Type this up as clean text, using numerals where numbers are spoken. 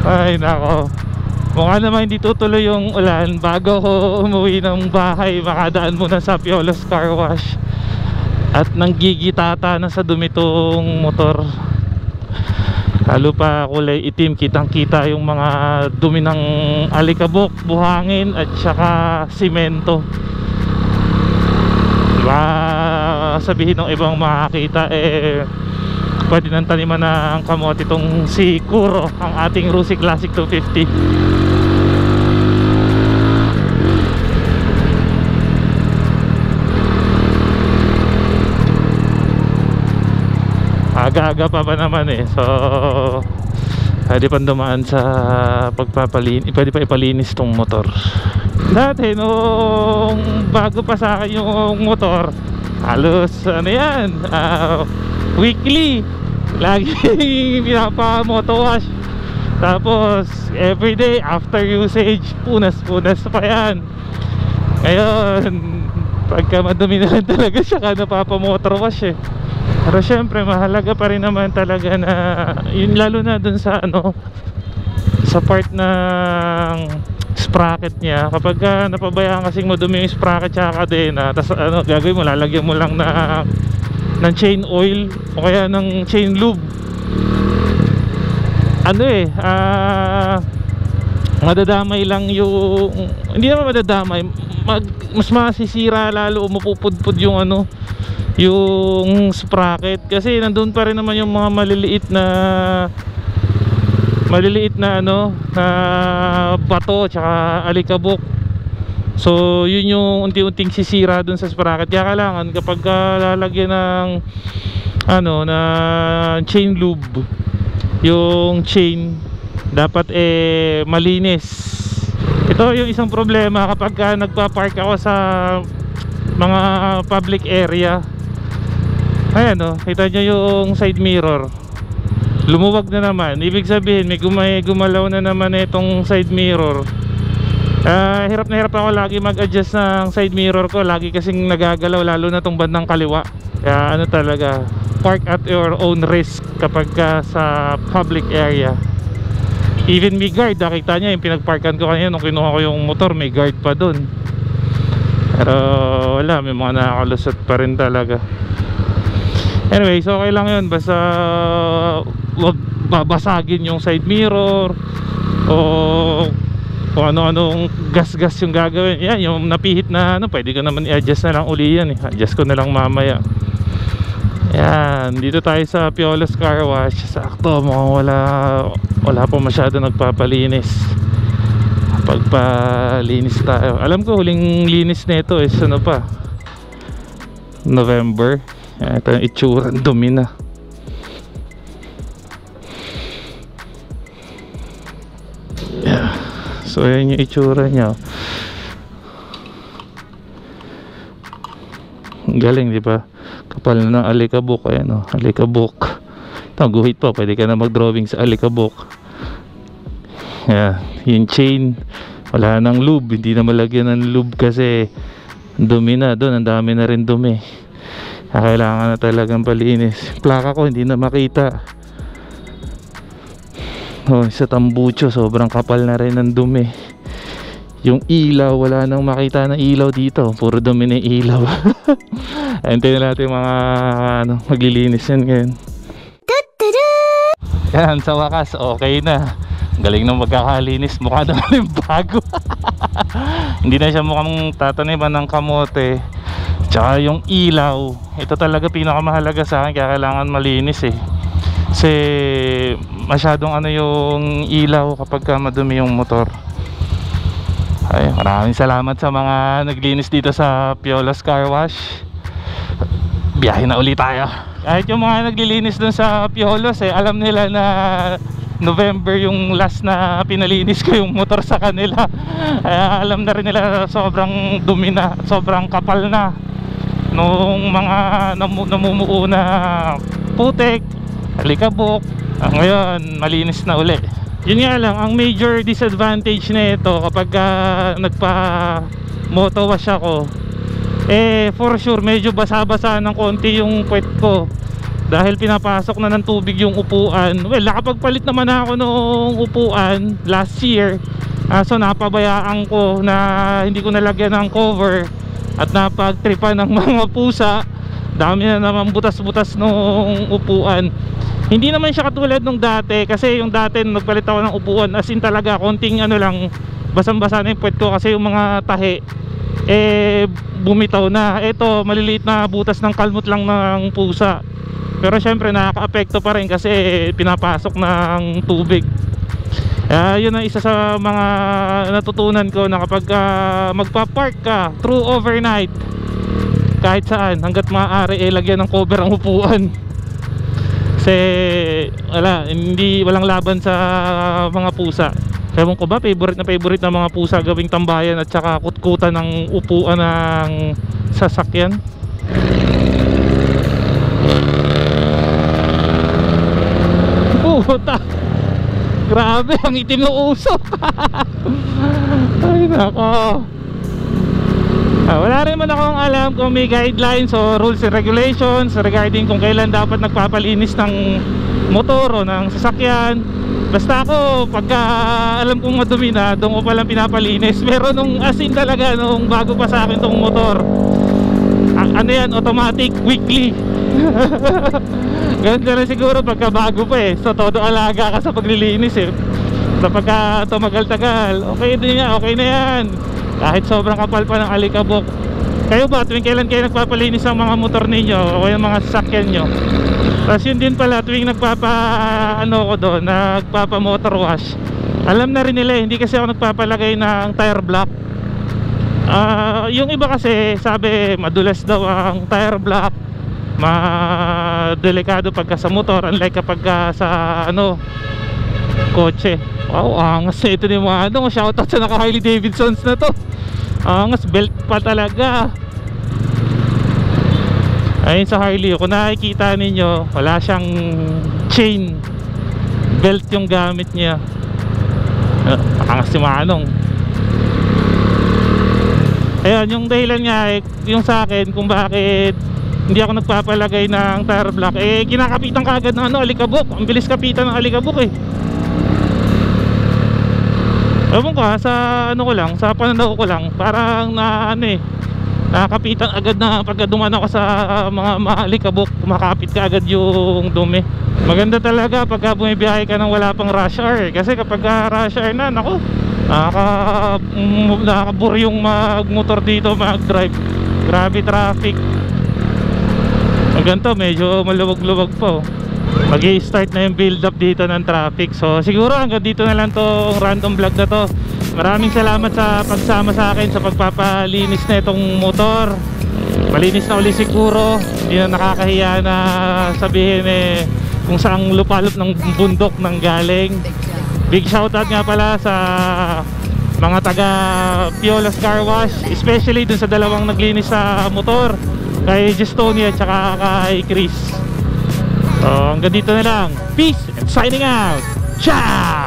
Ay nako, mukha naman hindi tutuloy yung ulan. Bago ko umuwi ng bahay, makadaan muna sa Piolos Car Wash. At nanggigitata na sa dumi tong motor. Lalo pa kulay itim, kitang kita yung mga dumi ng alikabok, buhangin at saka simento. Diba sabihin ng ibang makakita, pwede nang taniman ng kamote itong si Kuro, ang ating Rusi Classic 250. Aga-aga pa naman so pwede pa dumaan sa pagpapalinis, pwede pa ipalinis tong motor. Dati nung bago pa sa akin yung motor, halos ano yan, weekly lagi pinapa-moto wash. Tapos everyday after usage, punas-punas pa yan. Ngayon pagka madumi na talaga siya ka napapa-motor wash Pero syempre mahalaga pa rin naman talaga na yun, lalo na dun sa sa part ng sprocket niya. Kapag napabayaan kasing madumi yung sprocket tsaka kadena, tas gagawin mo, lalagyan mo lang ng chain oil o kaya ng chain lube, madadamay lang yung, hindi naman madadamay, mas masisira lalo o mapupudpud yung yung sprocket, kasi nandun pa rin naman yung mga maliliit na na bato tsaka alikabok. So yun yung unti-unting sisira dun sa sprocket. Kaya kailangan kapag lalagyan ng na chain lube, yung chain dapat malinis. Ito yung isang problema kapag nagpa-park ako sa mga public area. Ayan kita nyo yung side mirror, lumuwag na naman. Ibig sabihin may gumalaw na naman itong side mirror. Hirap na hirap ako lagi mag-adjust ng side mirror ko. Lagi kasing nagagalaw, lalo na tong bandang kaliwa. Kaya talaga, park at your own risk kapag sa public area. Even may guard, nakita nyo yung pinagparkan ko kanina nung kinuha ko yung motor, may guard pa dun. Pero wala, may mga nakakalusot pa rin talaga. Anyway, so okay lang yun, basta wag babasagin yung side mirror o kung ano-anong gas-gas yung gagawin. Yan, yung napihit na pwede ko naman i-adjust na lang uli yan adjust ko na lang mamaya. Yan, dito tayo sa Piolos Car Wash. Sakto, mukhang wala pa masyado nagpapalinis. Pagpalinis tayo, alam ko huling linis nito is November. Ito yung itsura, dumi na. So yan yung itsura niya. Galing, di ba? Kapal na ng alikabok. Ayan alikabok. Ito, guhit pa, pwede ka na mag-drawing sa alikabok. Yan, yung chain wala nang lube, hindi na malagyan ng lube kasi dumi na doon, ang dami na rin dumi. Kailangan na talagang palinis. Plaka ko hindi na makita. Sa tambucho sobrang kapal na rin ng dumi. Yung ilaw, wala nang makita ng ilaw dito, puro dumi na ilaw. Antayin natin mga maglilinis yan ngayon. Yan, sa wakas okay na. Galing ng magkakalinis, mukha naman yung bago. Hindi na siya mukhang tataniman ng kamote. Tsaka yung ilaw, ito talaga pinakamahalaga sa akin, kaya kailangan malinis kasi masyadong yung ilaw kapag madumi yung motor. Ay, maraming salamat sa mga naglinis dito sa Piolos Car Wash. Biyahe na ulit tayo. Kahit yung mga naglilinis dun sa Piolos alam nila na November yung last na pinalinis ko yung motor sa kanila. Alam na rin nila sobrang dumi na, sobrang kapal na nung mga namumuo na putik, alikabok. Ngayon malinis na uli. Yun nga lang, ang major disadvantage na ito kapag nagpa moto wash ako, for sure medyo basa-basa ng konti yung puwet ko. dahil pinapasok na ng tubig yung upuan. Well, nakapagpalit naman ako nung upuan last year, so napabayaan ko na hindi ko nalagyan ng cover at napagtripan ng mga pusa. Dami na naman butas-butas nung upuan. Hindi naman siya katulad nung dati, kasi yung dati nung nagpalit ako ng upuan, as in talaga konting ano lang, basang-basa na yung puwet ko kasi yung mga tahi bumitaw na. Ito maliliit na butas ng kalmot lang ng pusa, pero syempre nakaka-apekto pa rin kasi pinapasok ng tubig. Yun ang isa sa mga natutunan ko, na kapag magpa-park ka through overnight kahit saan, hanggat maaari lagyan ng cover ang upuan. Kasi walang laban sa mga pusa. Ewan ko ba, favorite na mga pusa gawing tambayan at saka kutkutan ng upuan ng sasakyan. Puta, grabe, ang itim ng usok. Ay nako. Wala rin man akong alam kung may guidelines o rules and regulations regarding kung kailan dapat nagpapalinis ng motor o ng sasakyan. Basta ako, pagka alam kong madumi na, doon ko palang pinapalinis. Pero nung asin talaga, nung bago pa sa akin tong motor, ano yan, automatic, weekly. Ganun na siguro pagka bago pa So todo alaga ka sa paglilinis So pagka tumagal-tagal, okay din yan, okay na yan. Kahit sobrang kapal pa ng alikabok. Kayo ba, tuwing kailan kayo nagpapalinis ang mga motor ninyo o yung mga sasakyan nyo? Tapos yun din pala, tuwing nagpapa motor wash, alam na rin nila, hindi kasi ako nagpapalagay ng tire block. Yung iba kasi sabi madulas daw ang tire block, delikado pagka sa motor, unlike kapag sa kotse. Wow, angas ito ni mga shoutout sa naka Harley Davidsons na to. Angas, belt pa talaga. Ayun sa Harley, kung nakikita ninyo, wala siyang chain, belt yung gamit niya. Angas si Manong. Ayan, yung dahilan nga yung sa akin kung bakit hindi ako nagpapalagay ng tire block, kinakapitan ka agad ng alikabok. Ang bilis kapitan ng alikabok Ewan ko sa ko lang, sa pananaw ko lang, parang nakakapitan agad na pagka dumaan ako sa mga alikabok, kumakapit ka agad yung dumi. Maganda talaga pagka bumibiyahe ka nang wala pang rush hour, kasi kapag rush hour na, nako, nakakabur yung magmotor dito, mag-drive. Grabe traffic. Ang ganito, medyo maluwag-luwag po. Mag-i-start na yung build up dito ng traffic. So siguro hanggang dito na lang tong random vlog na to. Maraming salamat sa pagsama sa akin sa pagpapalinis na itong motor. Malinis na uli siguro. Hindi na nakakahiya na sabihin kung saang lupalop ng bundok nang galing. Big shoutout nga pala sa mga taga Piola's Car Wash, especially dun sa dalawang naglinis sa motor, kay Gestonia at saka kay Chris. So hanggang dito na lang. Peace and signing out. Ciao!